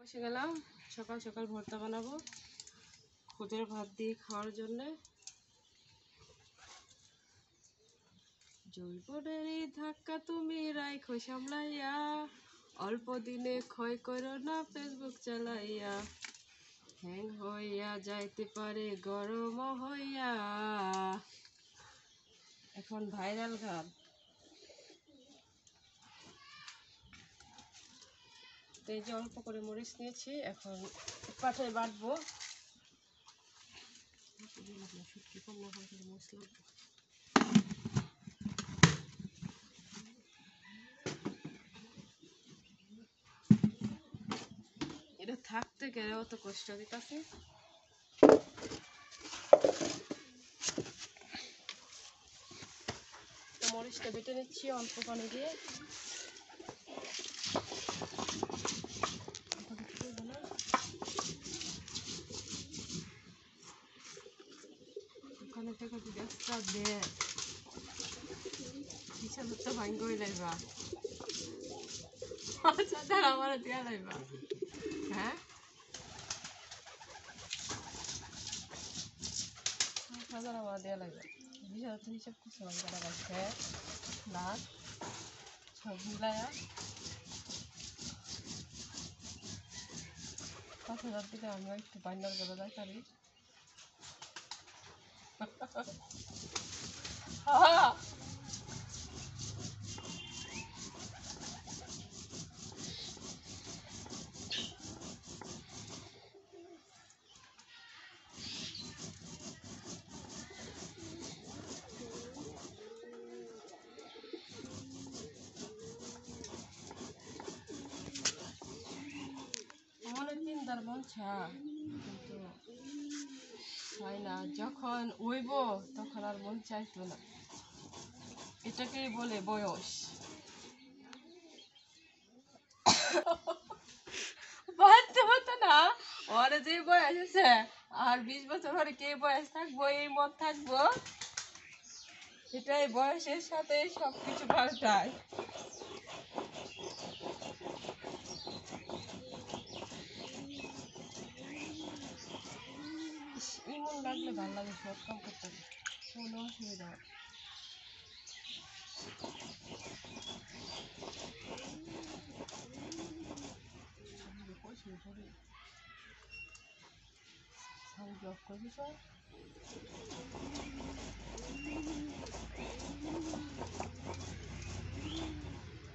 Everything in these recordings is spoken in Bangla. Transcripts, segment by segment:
বসে গেলাম সকাল সকাল ভর্তা বানাবো খুদের ভাত দিয়ে খাওয়ার জন্য। জৈবনেরই ধাক্কা তুমি রাইখো সামলাইয়া, অল্প দিনে ক্ষয় করো না ফেসবুক চালাইয়া, হ্যাং হইয়া যাইতে পারে গরম হইয়া। এখন ভাইরাল গান। এই যে অল্প করে মরিচ নিয়েছি, এখন পাটায় বাটবো। এটা থাকতে গেলে অত কষ্ট দিতেছে। মরিচটা বেটে নিচ্ছি অল্প পানি দিয়ে। ওখানে থেকে যদি একটা দে হিসাবে তো ভাঙ্গ হয়ে যাইবা। আচ্ছা দাঁড়া, আমার দিয়া যাইবা। হ্যাঁ, হাজার আমার দেওয়া লাগবে। হিসাব তো হিসাব করছিলাম যারা রাখছে না সব মিলাইয়া 5,000 দিলে আমিও একটু বাইন্ডার করে যাই পারি। মনে চিন্তার মন ছা, কিন্তু হয় না। যখন উইব তখন আর মন চাইতো না। এটাকেই বলে বয়স। বাধ্য হতো না, ওর যে বয়স আছে আর 20 বছর পরে কে বয়স থাকবো, এই মন থাকবো। এটাই বয়সের সাথে সবকিছু পাল্টায়। ইমন লাগলে ভালো লাগে, সব কাম করতে কোনো অসুবিধা হয়।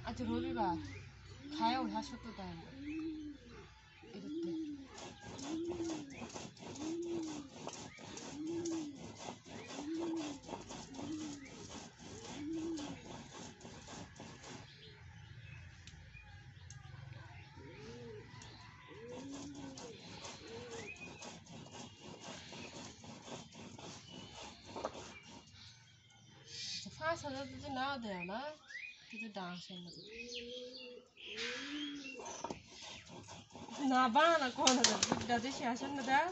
আচ্ছা রবিবার খায়ও হাসপাতাল তাই ফার্স্ট হাজার যদি না দেয় না কিন্তু ডান্স না বানা না কোন হাজার দেশে আসেন না দেয়।